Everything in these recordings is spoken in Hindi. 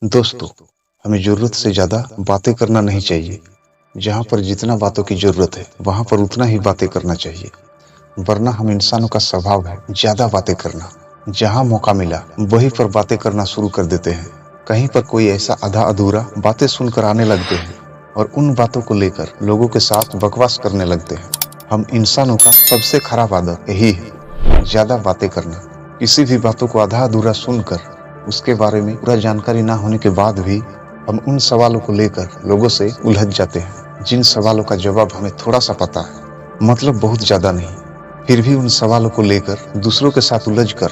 दोस्तों, हमें ज़रूरत से ज़्यादा बातें करना नहीं चाहिए। जहाँ पर जितना बातों की ज़रूरत है, वहाँ पर उतना ही बातें करना चाहिए। वरना हम इंसानों का स्वभाव है ज़्यादा बातें करना। जहाँ मौका मिला, वहीं पर बातें करना शुरू कर देते हैं। कहीं पर कोई ऐसा आधा-अधूरा बातें सुनकर आने लगते हैं और उन बातों को लेकर लोगों के साथ बकवास करने लगते हैं। हम इंसानों का सबसे खराब आदत यही है, ज़्यादा बातें करना। किसी भी बातों को आधा-अधूरा सुनकर उसके बारे में पूरा जानकारी ना होने के बाद भी हम उन सवालों को लेकर लोगों से उलझ जाते हैं, जिन सवालों का जवाब हमें थोड़ा-सा पता है, मतलब बहुत ज़्यादा नहीं। फिर भी उन सवालों को लेकर दूसरों के साथ उलझकर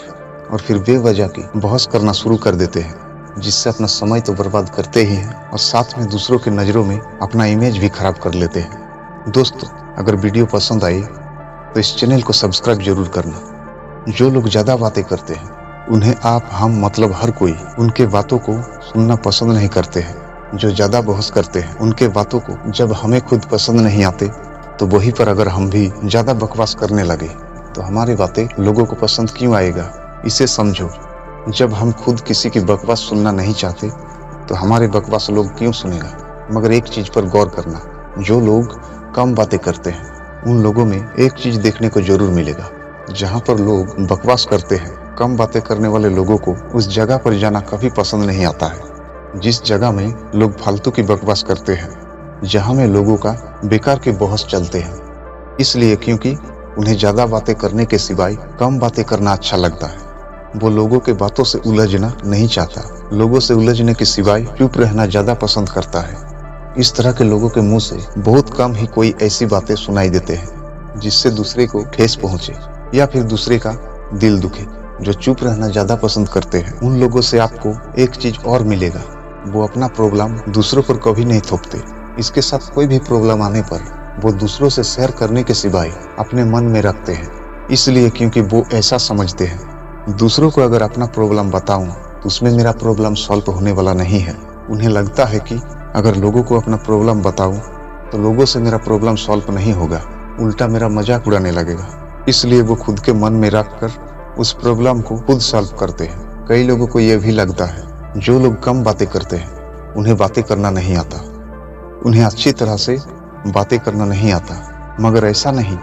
और फिर बेवजह की बहस करना शुरू कर देते हैं, जिससे अपना समय तो बर्बाद करते ही हैं और साथ में दूसरों की नज़रों में अपना इमेज भी खराब कर लेते हैं। दोस्तों, अगर वीडियो पसंद आई तो इस चैनल को सब्सक्राइब जरूर करना। जो लोग ज़्यादा बातें करते हैं उन्हें आप, हम मतलब हर कोई उनके बातों को सुनना पसंद नहीं करते हैं। जो ज़्यादा बहस करते हैं उनके बातों को जब हमें खुद पसंद नहीं आते, तो वहीं पर अगर हम भी ज़्यादा बकवास करने लगे तो हमारी बातें लोगों को पसंद क्यों आएगा? इसे समझो। जब हम खुद किसी की बकवास सुनना नहीं चाहते तो हमारे बकवास लोग क्यों सुनेगा? मगर एक चीज़ पर गौर करना, जो लोग कम बातें करते हैं उन लोगों में एक चीज़ देखने को जरूर मिलेगा। जहाँ पर लोग बकवास करते हैं, कम बातें करने वाले लोगों को उस जगह पर जाना कभी पसंद नहीं आता है। जिस जगह में लोग फालतू की बकवास करते हैं, जहाँ में लोगों का बेकार के बहस चलते हैं, इसलिए क्योंकि उन्हें ज़्यादा बातें करने के सिवाय कम बातें करना अच्छा लगता है। वो लोगों के बातों से उलझना नहीं चाहता, लोगों से उलझने के सिवाय चुप रहना ज़्यादा पसंद करता है। इस तरह के लोगों के मुंह से बहुत कम ही कोई ऐसी बातें सुनाई देते हैं जिससे दूसरे को ठेस पहुंचे या फिर दूसरे का दिल दुखे। जो चुप रहना ज़्यादा पसंद करते हैं उन लोगों से आपको एक चीज़ और मिलेगा, वो अपना प्रॉब्लम दूसरों पर कभी नहीं थोपते। इसके साथ कोई भी प्रॉब्लम आने पर वो दूसरों से शेयर करने के सिवाय अपने मन में रखते हैं, इसलिए क्योंकि वो ऐसा समझते हैं, दूसरों को अगर अपना प्रॉब्लम बताऊं तो उसमें मेरा प्रॉब्लम सॉल्व होने वाला नहीं है। उन्हें लगता है कि अगर लोगों को अपना प्रॉब्लम बताऊं तो लोगों से मेरा प्रॉब्लम सॉल्व नहीं होगा, उल्टा मेरा मजाक उड़ाने लगेगा। इसलिए वो खुद के मन में रख कर उस प्रॉब्लम को खुद सॉल्व करते हैं। कई लोगों को यह भी लगता है जो लोग कम बातें करते हैं उन्हें बातें करना नहीं आता, उन्हें अच्छी तरह से बातें करना नहीं आता। मगर ऐसा नहीं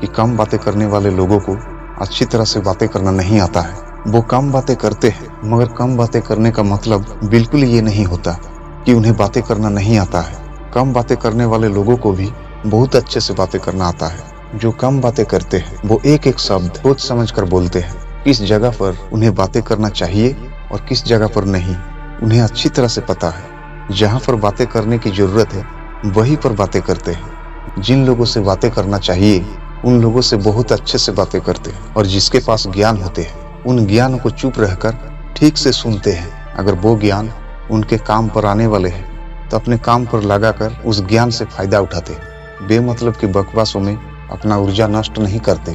कि कम बातें करने वाले लोगों को अच्छी तरह से बातें करना नहीं आता है। वो कम बातें करते हैं, मगर कम बातें करने का मतलब बिल्कुल ये नहीं होता कि उन्हें बातें करना नहीं आता है। कम बातें करने वाले लोगों को भी बहुत अच्छे से बातें करना आता है। जो कम बातें करते हैं वो एक एक शब्द सोच समझ कर बोलते हैं, किस जगह पर उन्हें बातें करना चाहिए और किस जगह पर नहीं, उन्हें अच्छी तरह से पता है। जहाँ पर बातें करने की जरूरत है वहीं पर बातें करते हैं। जिन लोगों से बातें करना चाहिए उन लोगों से बहुत अच्छे से बातें करते हैं, और जिसके पास ज्ञान होते हैं उन ज्ञान को चुप रहकर ठीक से सुनते हैं। अगर वो ज्ञान उनके काम पर आने वाले हैं तो अपने काम पर लगाकर उस ज्ञान से फायदा उठाते हैं। बेमतलब की बकवासों में अपना ऊर्जा नष्ट नहीं करते,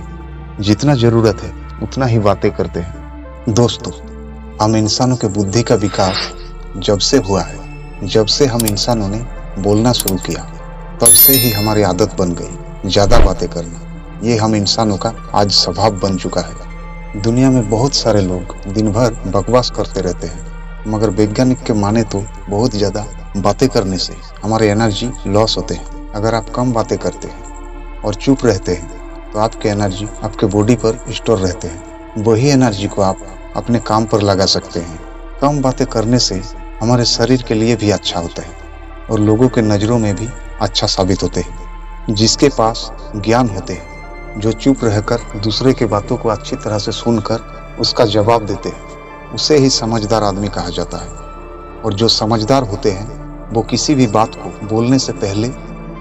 जितना जरूरत है उतना ही बातें करते हैं। दोस्तों, हम इंसानों के बुद्धि का विकास जब से हुआ है, जब से हम इंसानों ने बोलना शुरू किया, तब से ही हमारी आदत बन गई ज़्यादा बातें करना। ये हम इंसानों का आज स्वभाव बन चुका है। दुनिया में बहुत सारे लोग दिन भर बकवास करते रहते हैं, मगर वैज्ञानिक के माने तो बहुत ज़्यादा बातें करने से हमारे एनर्जी लॉस होते हैं। अगर आप कम बातें करते हैं और चुप रहते हैं तो आपके एनर्जी आपके बॉडी पर स्टोर रहते हैं। वही एनर्जी को आप अपने काम पर लगा सकते हैं। कम बातें करने से हमारे शरीर के लिए भी अच्छा होता है और लोगों के नज़रों में भी अच्छा साबित होते हैं। जिसके पास ज्ञान होते हैं, जो चुप रहकर दूसरे की बातों को अच्छी तरह से सुनकर उसका जवाब देते हैं, उसे ही समझदार आदमी कहा जाता है। और जो समझदार होते हैं वो किसी भी बात को बोलने से पहले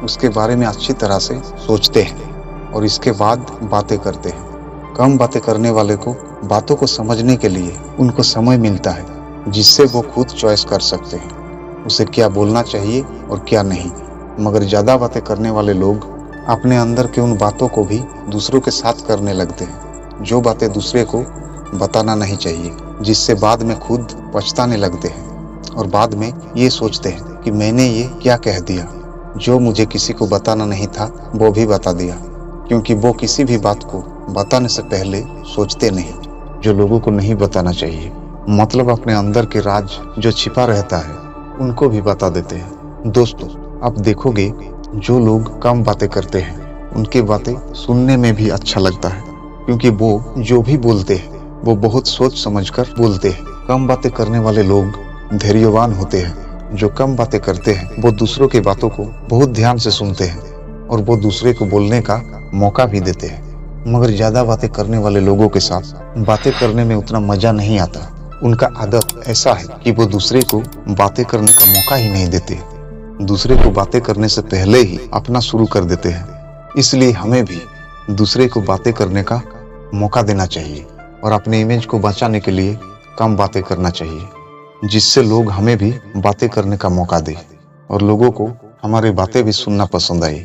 उसके बारे में अच्छी तरह से सोचते हैं और इसके बाद बातें करते हैं। कम बातें करने वाले को बातों को समझने के लिए उनको समय मिलता है, जिससे वो खुद चॉइस कर सकते हैं उसे क्या बोलना चाहिए और क्या नहीं। मगर ज़्यादा बातें करने वाले लोग अपने अंदर के उन बातों को भी दूसरों के साथ करने लगते हैं, जो बातें दूसरे को बताना नहीं चाहिए, जिससे बाद में खुद पछताने लगते हैं और बाद में ये सोचते हैं कि मैंने ये क्या कह दिया, जो मुझे किसी को बताना नहीं था वो भी बता दिया। क्योंकि वो किसी भी बात को बताने से पहले सोचते नहीं, जो लोगों को नहीं बताना चाहिए मतलब अपने अंदर के राज जो छिपा रहता है उनको भी बता देते हैं। दोस्तों, आप देखोगे जो लोग कम बातें करते हैं उनकी बातें सुनने में भी अच्छा लगता है, क्योंकि वो जो भी बोलते हैं वो बहुत सोच समझकर बोलते हैं। कम बातें करने वाले लोग धैर्यवान होते हैं। जो कम बातें करते हैं वो दूसरों की बातों को बहुत ध्यान से सुनते हैं और वो दूसरे को बोलने का मौका भी देते हैं। मगर ज्यादा बातें करने वाले लोगों के साथ बातें करने में उतना मजा नहीं आता। उनका आदत ऐसा है कि वो दूसरे को बातें करने का मौका ही नहीं देते, दूसरे को बातें करने से पहले ही अपना शुरू कर देते हैं। इसलिए हमें भी दूसरे को बातें करने का मौका देना चाहिए और अपने इमेज को बचाने के लिए कम बातें करना चाहिए, जिससे लोग हमें भी बातें करने का मौका दें और लोगों को हमारी बातें भी सुनना पसंद आए।